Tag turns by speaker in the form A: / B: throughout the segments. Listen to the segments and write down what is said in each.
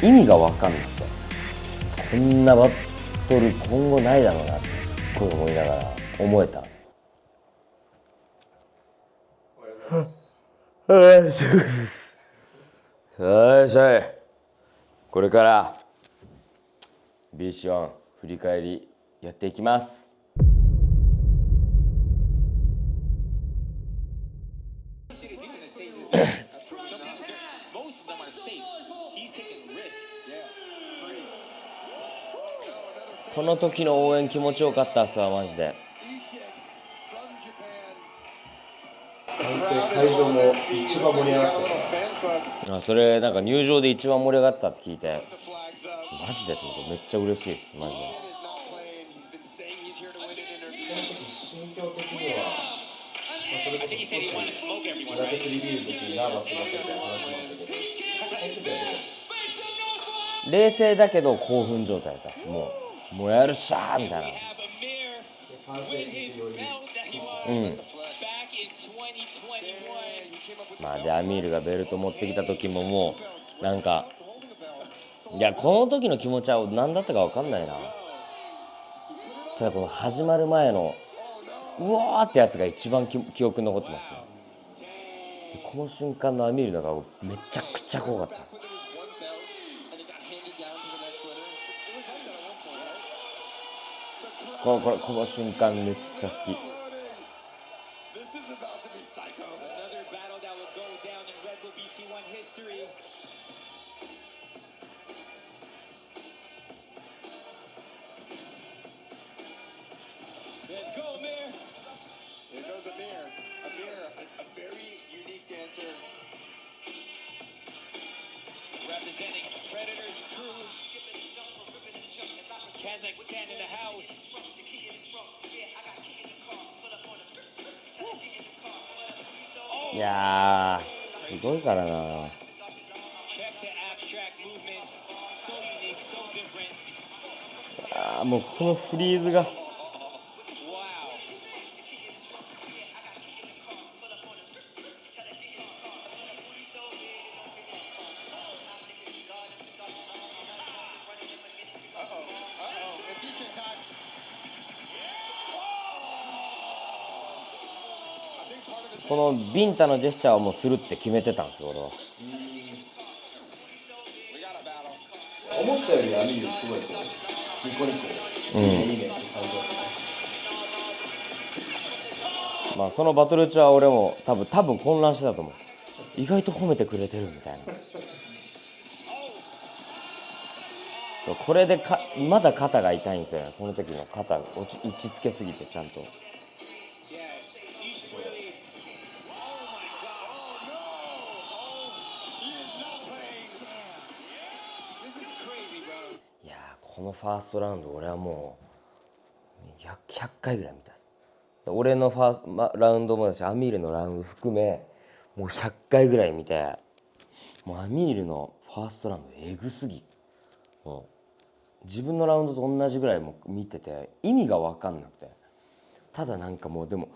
A: 意味が分かんなくて、こんなバトル今後ないだろうなってすっごい思いながら思えた。はい、これからBC1振り返りやっていきます。この時の応援気持ちよかったっすわ、マジで。
B: 会場も一番盛り上がって
A: た。それなんか入場で一番盛り上がってたって聞いて、マジでってことめっちゃ嬉しいです、マジで。
B: 心境的には、それこそ少しブラケットリビューの時にナーバスになったみたいな話もあったけど、
A: 冷静だけど興奮状態だったっす。もうやるっしゃーみたいな。
B: 完成的により
A: まあでアミールがベルト持ってきた時ももうなんか、いやこの時の気持ちは何だったか分かんないな。ただこの始まる前のうわーってやつが一番記憶に残ってますね。でこの瞬間のアミールの顔めちゃくちゃ怖かった。この瞬間めっちゃ好き。いやーすごいからな。もうこのフリーズがこのビンタのジェスチャーはもうするって決めてたんですよ、俺は。
B: 思ったよりアミールすごいこうニコニコ、いいねって感じ。
A: まあそのバトル中は俺も多分混乱してたと思う。意外と褒めてくれてるみたいな。そうこれでまだ肩が痛いんですよね。この時の肩打ちつけすぎてちゃんと。いやこのファーストラウンド俺はもう100回ぐらい見たです。俺のファーストラウンドもだしアミールのラウンド含めもう100回ぐらい見て、もうアミールのファーストラウンドエグすぎ、もう自分のラウンドと同じぐらいも見てて意味が分かんなくて、ただなんかもうでも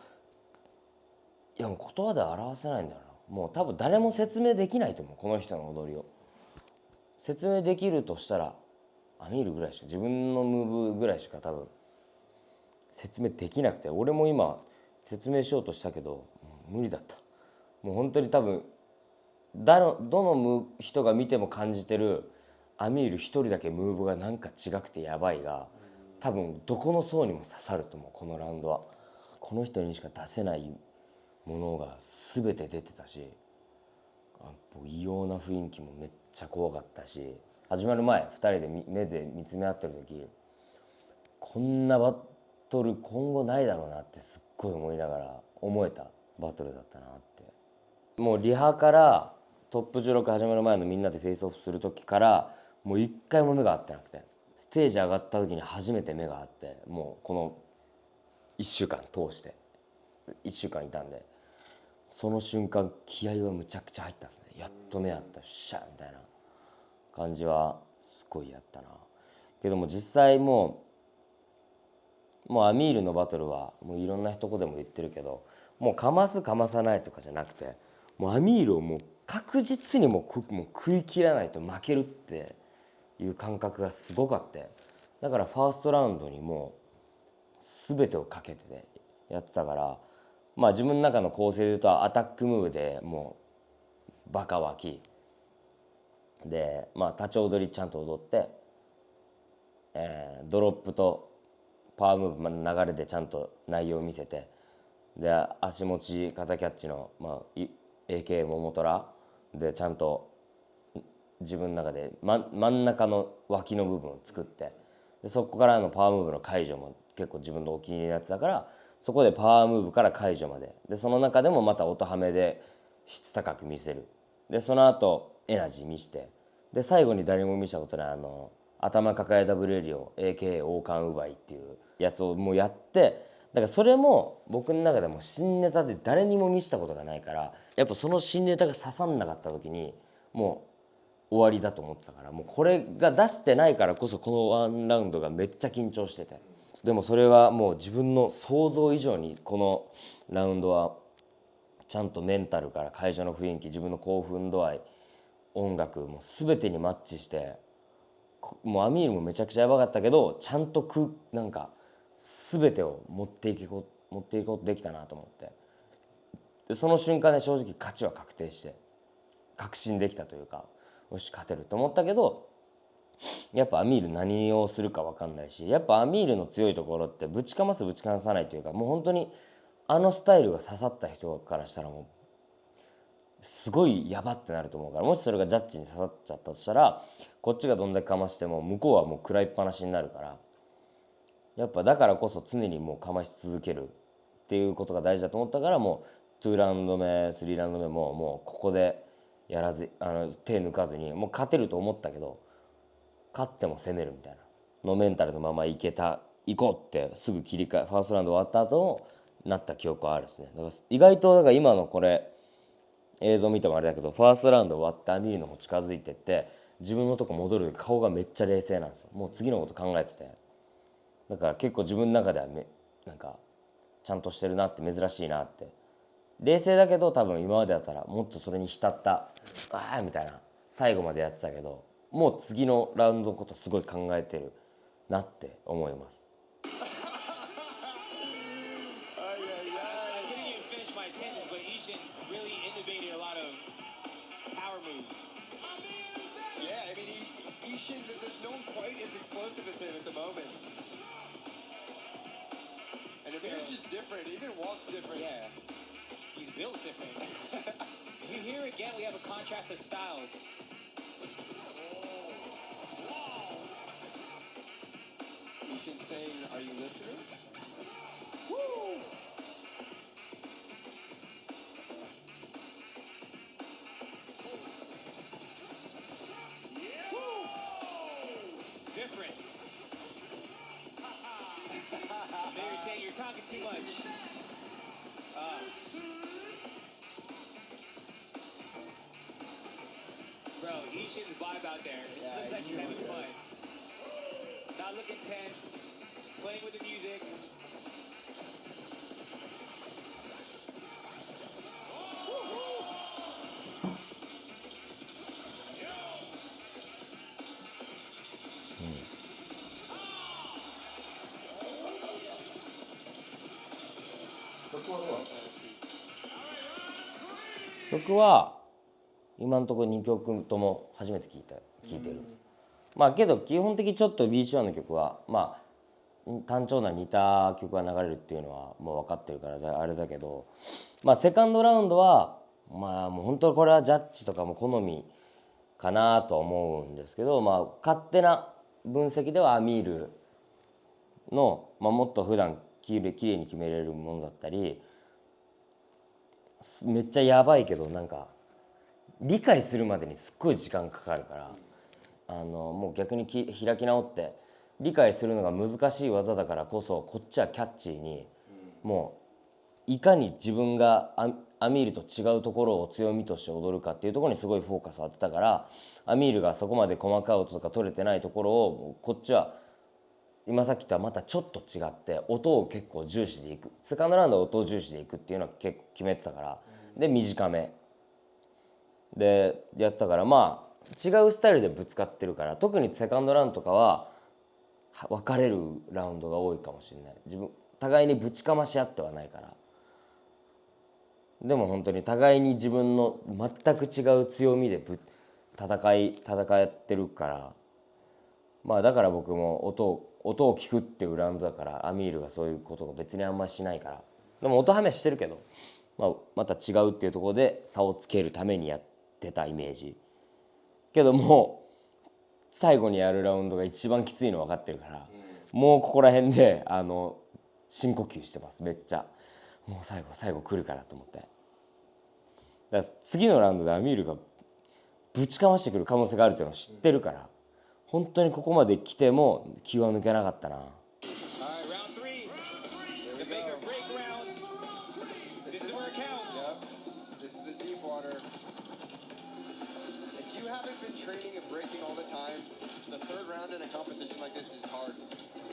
A: いやもう言葉で表せないんだよな。もう多分誰も説明できないと思う。この人の踊りを説明できるとしたらアミールぐらいしか、自分のムーブぐらいしか多分説明できなくて、俺も今説明しようとしたけど無理だった。もう本当に多分どの人が見ても感じてるアミール一人だけムーブがなんか違くてやばいが、多分どこの層にも刺さると思う。このラウンドはこの人にしか出せないものが全て出てたし、異様な雰囲気もめっちゃ怖かったし、始まる前2人で目で見つめ合ってる時、こんなバトル今後ないだろうなってすっごい思いながら思えたバトルだったなって。もうリハからトップ16始まる前のみんなでフェイスオフする時からもう一回も目が合ってなくて、ステージ上がった時に初めて目が合って、もうこの1週間通して1週間いたんで、その瞬間気合はむちゃくちゃ入ったんですね。やっと目合った、シャーみたいな感じはすごいやったな。けども実際もうアミールのバトルはもういろんなとこでも言ってるけど、もうかますかまさないとかじゃなくて、もうアミールをもう確実にもう食い切らないと負けるっていう感覚がすごかった。だからファーストラウンドにもう全てをかけてねやってたから、まあ自分の中の構成で言うとアタックムーブでもうバカ脇で、まあ立ち踊りちゃんと踊って、ドロップとパワームーブの流れでちゃんと内容を見せて、で足持ち肩キャッチの、まあ、AK 桃虎でちゃんと自分の中で、真ん中の脇の部分を作って、でそこからのパワームーブの解除も結構自分のお気に入りのやつだから、そこでパワームーブから解除までで、その中でもまた音ハメで質高く見せる。でその後エナジー見して、で最後に誰も見せたことない頭抱えダブルエリオ AKA 王冠奪いっていうやつをもうやって、だからそれも僕の中でも新ネタで誰にも見せたことがないから、やっぱその新ネタが刺さんなかった時にもう終わりだと思ってたから、もうこれが出してないからこそこのワンラウンドがめっちゃ緊張してて、でもそれはもう自分の想像以上にこのラウンドはちゃんとメンタルから会場の雰囲気、自分の興奮度合い、音楽もう全てにマッチして、もうアミールもめちゃくちゃやばかったけど、ちゃんとなんか全てを持っていくことできたなと思って、でその瞬間で正直勝ちは確定して確信できたというか、よし勝てると思ったけど、やっぱアミール何をするか分かんないし、やっぱアミールの強いところってぶちかますぶちかまさないというか、もう本当にスタイルが刺さった人からしたらもうすごいやばってなると思うから、もしそれがジャッジに刺さっちゃったとしたら、こっちがどんだけかましても向こうはもう食らいっぱなしになるから、やっぱだからこそ常にもうかまし続けるっていうことが大事だと思ったから、もう2ラウンド目3ラウンド目ももうここでやらず手抜かずに、もう勝てると思ったけど勝っても攻めるみたいなのメンタルのまま行こうってすぐ切り替え、ファーストラウンド終わった後もなった記憶はあるですね。だから意外とだから今のこれ映像見てもあれだけど、ファーストラウンド終わってアミールの方近づいてって自分のとこ戻る顔がめっちゃ冷静なんですよ。もう次のこと考えてて、だから結構自分の中ではなんかちゃんとしてるなって、珍しいなって、冷静だけど多分今までだったらもっとそれに浸ったみたいな最後までやってたけど、もう次のラウンドのことすごい考えてるなって思います。
C: There's no one quite as explosive as him at the moment. And Amir's just different. He even walks different.
D: Yeah. He's built different. You hear again, we have a contrast of styles.
C: Ishin saying, are you listening? Woo!
D: Different. They're saying you're talking too much. Bro, Ishin's vibe out there. It just looks like he's having fun. Not looking tense. Playing with the music.
C: Hmm.
A: 曲は今のところ2曲とも初めて聞いてる。まあけど基本的にちょっと BC1 の曲はまあ単調な似た曲が流れるっていうのはもう分かってるからあれだけど、まあセカンドラウンドはまあもう本当これはジャッジとかも好みかなとは思うんですけど、まあ勝手な分析ではアミールの、まあ、もっと普段きれいに決めれるものだったり、めっちゃやばいけどなんか理解するまでにすっごい時間かかるから、もう逆に開き直って理解するのが難しい技だからこそ、こっちはキャッチーに、もういかに自分がアミールと違うところを強みとして踊るかっていうところにすごいフォーカスを当てたから、アミールがそこまで細かい音とか取れてないところをこっちは今さっきとはまたちょっと違って音を結構重視でいく、セカンドラウンドは音を重視でいくっていうのは結構決めてたから、で短めでやったから、まあ違うスタイルでぶつかってるから、特にセカンドラウンドとかは分かれるラウンドが多いかもしれない。互いにぶちかまし合ってはないから。でも本当に互いに自分の全く違う強みで戦ってるから、まあだから僕も音を聞くっていうラウンドだから、アミールがそういうことが別にあんまりしないから。でも音ハメしてるけど、また違うっていうところで差をつけるためにやってたイメージ。けどもう最後にやるラウンドが一番きついの分かってるから、もうここら辺で深呼吸してます。めっちゃもう最後来るからと思って。だから次のラウンドでアミールがぶちかましてくる可能性があるっていうのを知ってるから、本当にここまで来ても気は抜けなかったな。
D: Round three, the make or break round. This is where it counts.
C: Yep. This is the deep water. If you haven't been training and breaking all the time, the third round in a competition like this is hard.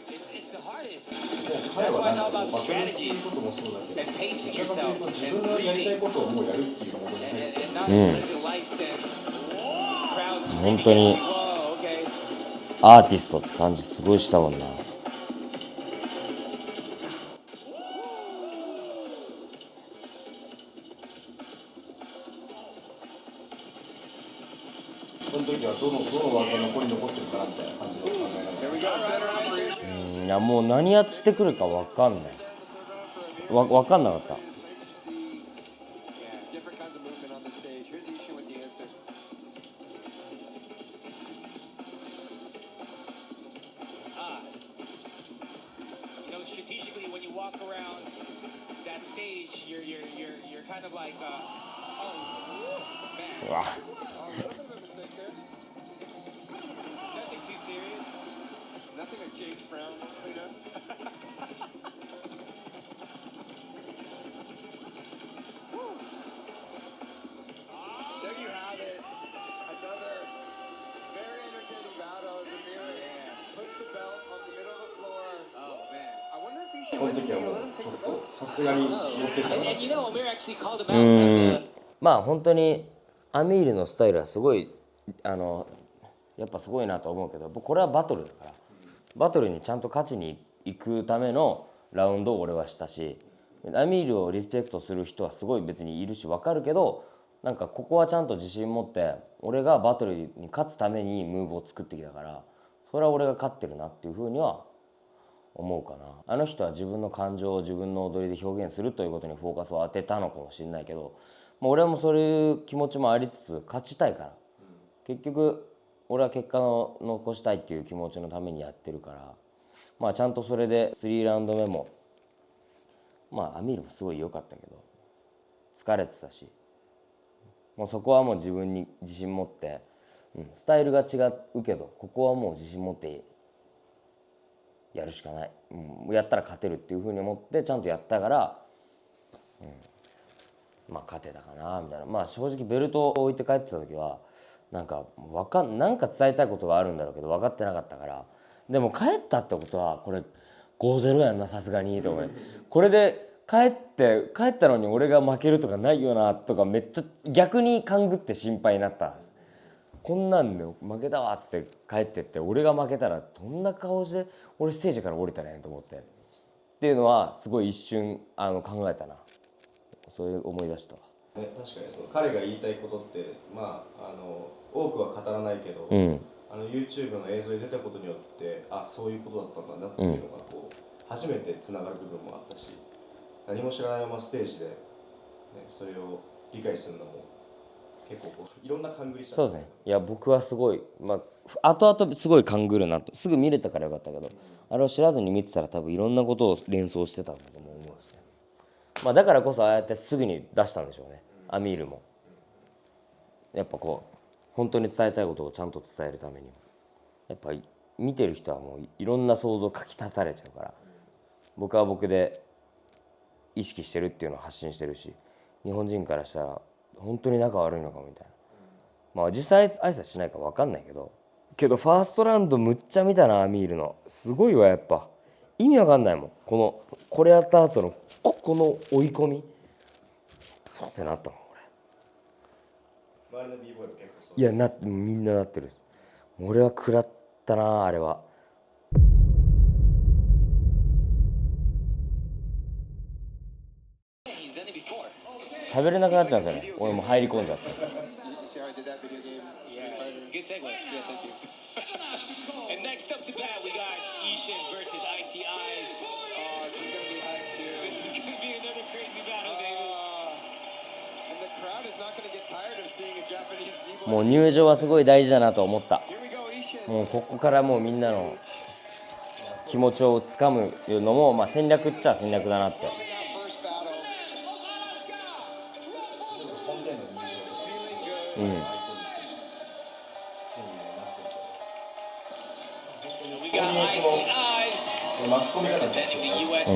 D: It's the hardest.
B: 彼
D: That's
B: は
D: why
B: な
D: it's
B: ん
D: all
B: か
D: about
B: バトルっていう
D: strategy
B: こともそうだけ
D: and
B: ど、
D: pacing
B: どちらか
D: yourself
B: というと自
D: and
B: 分がやりたい
D: breathing
B: ことをもうやるっていうのが僕の
D: and,
B: ベース
D: and not just the lights and crowds
A: 本
D: screaming
A: 当に
D: at you. Whoa, okay.
A: アーティストって感じすごいしたもんな。
B: その時はどの技残り残ってるかなみたいな感じの考えながら。
A: いやもう何やってくるか分かんない。分かんなかった。
C: Different kinds of movement on the stage. Here's Ishin with the answer.
D: Strategically, when you walk around that stage, you're kind of like, oh, man.
A: うわ
C: Oh, a little bit of a mistake there.
D: Nothing too serious.
C: Nothing like James Brown cleanup. There you have it. Another very entertaining battle as Amir puts the belt on the middle of the floor.
D: Oh, man.
C: I wonder if he should
B: この
C: let
B: 時は
C: him
B: もう
C: let him
B: ち
C: take
B: ょっ
C: the belt.
B: とさすがに持ってったか
D: And,
B: な
D: and you know, Amir actually called him
A: う
D: out.
A: ん、まあ本当にアミールのスタイルはすごいやっぱすごいなと思うけど、これはバトルだから、バトルにちゃんと勝ちに行くためのラウンドを俺はしたし、アミールをリスペクトする人はすごい別にいるし分かるけど、なんかここはちゃんと自信持って俺がバトルに勝つためにムーブを作ってきたから、それは俺が勝ってるなっていうふうには思うかな。あの人は自分の感情を自分の踊りで表現するということにフォーカスを当てたのかもしれないけど、俺もそういう気持ちもありつつ勝ちたいから、結局俺は結果を残したいっていう気持ちのためにやってるから、まあちゃんとそれで3ラウンド目もまあアミールもすごい良かったけど疲れてたし、もうそこはもう自分に自信持って、スタイルが違うけどここはもう自信持ってやるしかない、やったら勝てるっていうふうに思ってちゃんとやったから、まあ勝てたかなみたいな。まあ正直ベルトを置いて帰ってた時はなんか伝えたいことがあるんだろうけど分かってなかったから、でも帰ったってことはこれ 5-0 やんなさすがにと思う。これで帰ったのに俺が負けるとかないよなとかめっちゃ逆に勘ぐって心配になった。こんなんで負けたわっつって帰ってって俺が負けたらどんな顔して俺ステージから降りたらええんと思ってっていうのはすごい一瞬考えたな。そういう思い出したわ。
B: ね、確かにその彼が言いたいことってまあ多くは語らないけど、YouTube の映像に出たことによってそういうことだったんだなっていうのがこう、初めてつながる部分もあったし、何も知らないままステージで、ね、それを理解するのも結構こういろんな勘繰りした。
A: そうですね。いや僕はすごい後々すごい勘ぐるなと、すぐ見れたからよかったけど、あれを知らずに見てたら多分いろんなことを連想してたんだと思うんですね。だからこそああやってすぐに出したんでしょうね、アミールも。やっぱこう本当に伝えたいことをちゃんと伝えるためにもやっぱり見てる人はもういろんな想像をかきたたれちゃうから、僕は僕で意識してるっていうのを発信してるし、日本人からしたら本当に仲悪いのかみたいな、まあ実際挨拶しないか分かんないけどファーストラウンドむっちゃ見たな、アミールの。すごいわ、やっぱ意味わかんないもん。これやった後のこの追い込みってなったもん。
B: ま周りの b ボーイも結構そう。
A: いやみんななってるです。俺は食らったなあれは。喋れなくなっちゃうんですよね。俺も入り込んじゃって。
C: You see how I did that video game?
D: Good segue.
C: Yeah, thank you.
D: And next up to bat, we got Ishin versus Icy Eyes.
C: Oh, this is gonna be hype too.
D: This is gonna be another crazy battle, David.
C: And the crowd is not gonna get tired of seeing a Japanese b-boy.
A: もう入場はすごい大事だなと思った。
C: Here we go, Ishin.
A: もうここからもうみんなの気持ちをつかむのも、まあ、戦略っちゃ戦略だなって。
C: That first battle.
B: 本店の入場とか
C: Feeling good.
A: うん。
B: シーンになってると。
D: We got Icy Eyes
B: 巻き込み方ですよ
D: presenting
B: ね。
D: the US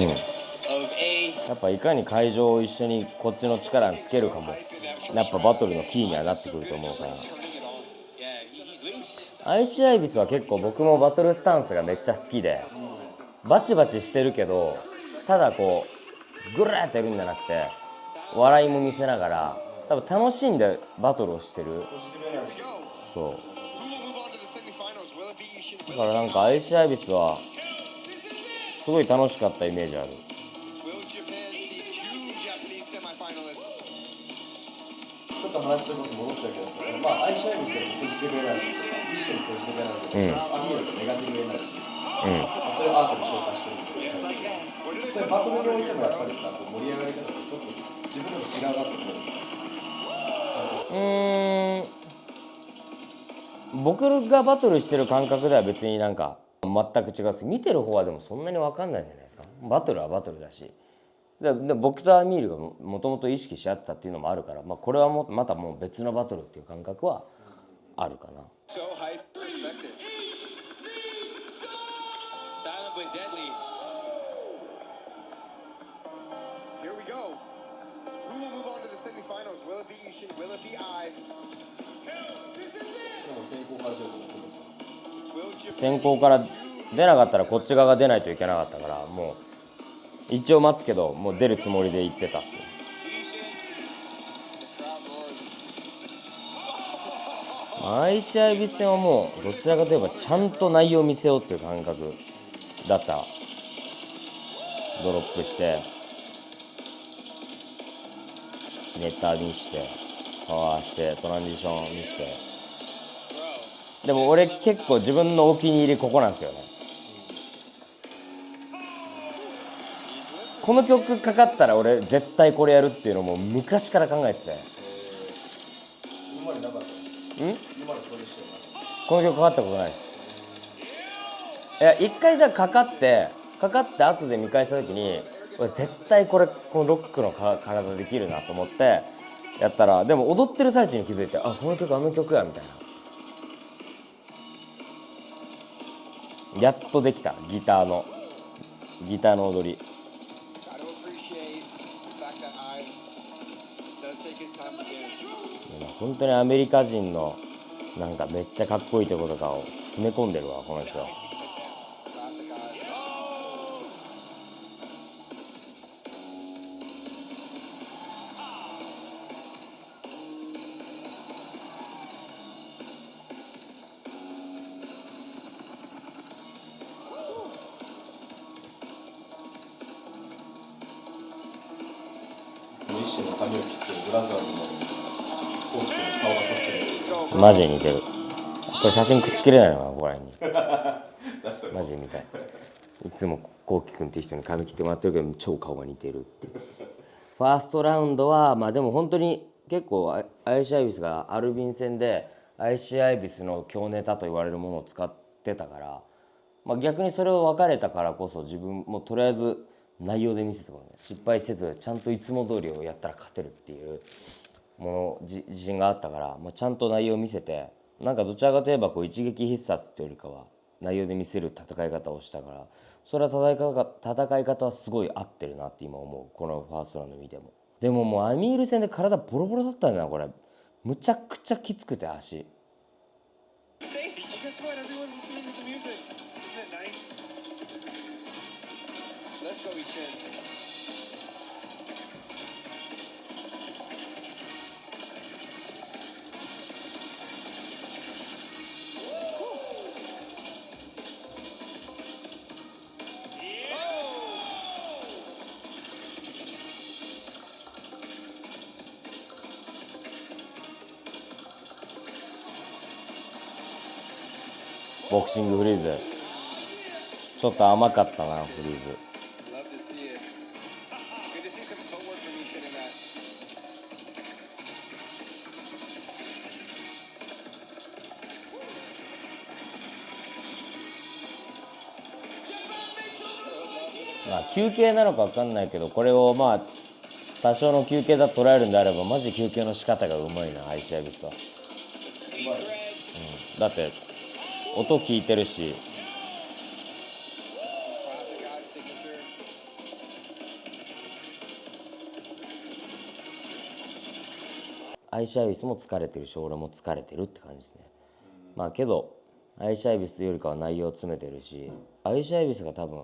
D: of A.
A: やっぱいかに会場を一緒にこっちの力につけるかもやっぱバトルのキーにはなってくると思うから。
D: Yeah, he's loose.
A: アイシアイビスは結構僕もバトルスタンスがめっちゃ好きで、バチバチしてるけどただこうグラーってやるんじゃなくて笑いも見せながら多分楽しんでバトルをしてる。そう
C: Who will move on to the semifinals? Will it be Ishin?
A: だからなんかアイシアイビスはすごい楽しかったイメージある。
C: Will Japan see two Japanese semifinalists?
B: ちょっと話すること戻っちゃうけど、まあアイシャイビスでポジティブエナジーとか、一緒にポジティブエナジーとか、アミールとネガティブエナジー、それをアートに消化してるんで、それバトルにおいてもやっぱりさ、こう盛り上がり方がちょっと自分のと違うなって思う。
A: 僕がバトルしてる感覚では別になんか全く違うし、見てる方はでもそんなに分かんないんじゃないですか。バトルはバトルだし、で僕とアミールがもともと意識し合ってたっていうのもあるから、まあ、これはまたもう別のバトルっていう感覚はあるかな。
C: So hype, respected.
D: Silent but deadly.
C: Here we go. Who will move on to the semifinals? Will it be Ishin? Will it be Ives?
B: でも先行から出ると思うんですよ。
C: Will Japan
A: 先行から出なかったらこっち側が出ないといけなかったから、もう一応待つけどもう出るつもりで行ってたっす。
C: crowd roars.
A: アイシアイビス戦はもうどちらかといえばちゃんと内容を見せようっていう感覚だった。ドロップしてネタ見してパワーしてトランジション見して、でも俺結構自分のお気に入りここなんですよね。この曲かかったら俺絶対これやるっていうのも昔から考えてて。
B: 今までなかったです。今までそういう人は
A: この曲かかったことないです。いや一回かかって後で見返した時に俺絶対このロックの体できるなと思ってやったら、でも踊ってる最中に気づいて、あ、この曲あの曲やみたいな。やっとできたギターの踊り。
C: Gotta appreciate the fact that Ives does take his time to dance.
A: 本当にアメリカ人のなんかめっちゃかっこいいところとかを詰め込んでるわこの人。
C: Classic Ives.
B: 一瞬の髪を切ってブラザーズのコーチの顔がそっくり。
A: マジに似てる。これ写真くっつけれないのかなここら辺に。
B: 出しとる。
A: マジみたい。いつもこうきくんっていう人に髪切ってもらってるけど超顔が似てるっていう。ファーストラウンドはまあでも本当に結構アイシアイビスがアルビン戦でアイシアイビスの強ネタと言われるものを使ってたから、まあ、逆にそれを分かれたからこそ自分もとりあえず内容で見せてもらう、失敗せずちゃんといつも通りをやったら勝てるっていうもの自信があったから、まあ、ちゃんと内容を見せて、なんかどちらかといえばこう一撃必殺っていうよりかは内容で見せる戦い方をしたから、それは戦い方はすごい合ってるなって今思う。このファーストラウンド見ても。でももうアミール戦で体ボロボロだったんだなこれ。むちゃくちゃきつくて足。
C: Guess what? Everyone's listening to the music. Isn't it nice? Let's go, Ishin.
A: ボクシングフリーズちょっと甘かったなフリーズ。
C: Love to see it. Good to see some footwork from Ethan in that.
A: まあ休憩なのか分かんないけど、これをまあ多少の休憩だと捉えるんであればマジ休憩の仕方がうまいなアイシアビスは。だって音聞いてるし、
C: Classic Ive signature.
A: アイシャイビスも疲れてるし俺も疲れてるって感じですね。まあけどアイシャイビスよりかは内容詰めてるし、アイシャイビスが多分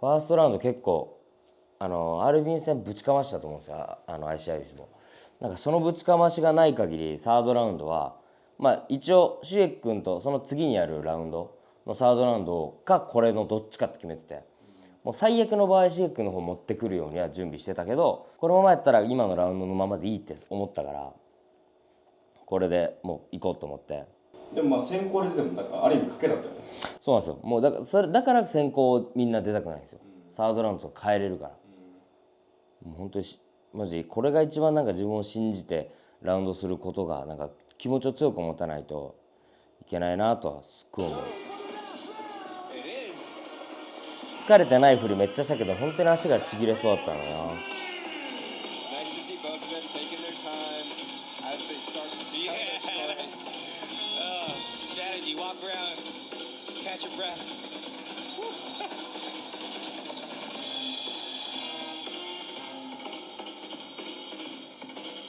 A: ファーストラウンド結構アルビン戦ぶちかましたと思うんですよ、アイシャイビスも。なんかそのぶちかましがない限りサードラウンドはまあ一応シエ君とその次にあるラウンドのサードラウンドかこれのどっちかって決めてて、もう最悪の場合シエ君の方持ってくるようには準備してたけど、このままやったら今のラウンドのままでいいって思ったから、これでもう行こうと思って。
B: でもまあ先行で出てもなんかある意味賭けだったよね。
A: そうなんですよ。もうだから先行みんな出たくないんですよ。サードラウンドとか変えれるから。もう本当にマジこれが一番なんか自分を信じてラウンドすることがなんか気持ちを強く持たないといけないなとはすっごい思う。疲れてないふりめっちゃしたけど本当に足がちぎれそうだったのよな。
C: Nice to see both of them taking their time as they start to tell their story.
D: Strategy, walk around, catch your breath.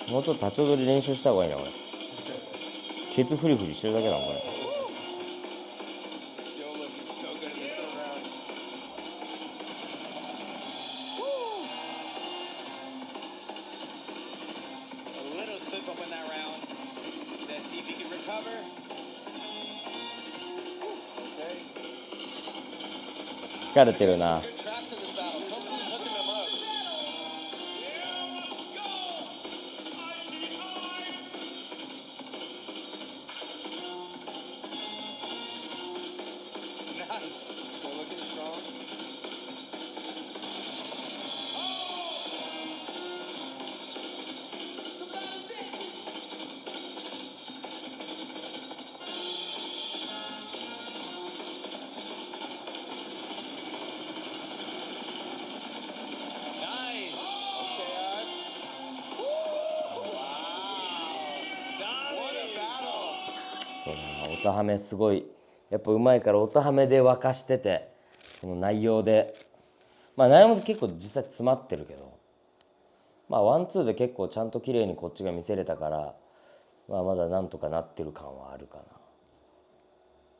A: もうちょっと立ち踊り練習した方がいいなこれ。ケツフリフリしてるだけだもんこれ。
C: Still looking so good in this third round.
D: A little slip up in that round. Let's see if he can recover.
C: Okay.
A: 疲れてるな。
C: Good traps in this battle. Comfortably hooking them up.
D: Nice.
C: Still looking strong.
D: Nice.
C: Okay, Ives. What a battle.
A: そうだな、音ハメすごいやっぱうまいから音ハメで沸かしてて、この内容でまあ内容も結構実際詰まってるけど、まあワンツーで結構ちゃんと綺麗にこっちが見せれたから、まあまだなんとかなってる感はあるかな。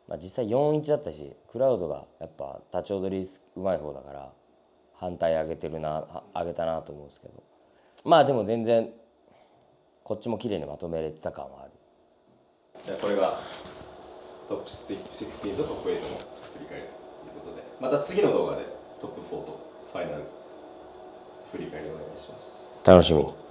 A: まあ実際 4-1 だったし、クラウドがやっぱ立ち踊りうまい方だから反対上げてるな、上げたなと思うんですけど、まあでも全然こっちも綺麗にまとめれてた感はある。
B: じゃあこれがトップ16とトップ8の振り返りということで、また次の動画でトップ4とファイナル振り返りお願いします。
A: 楽しみに。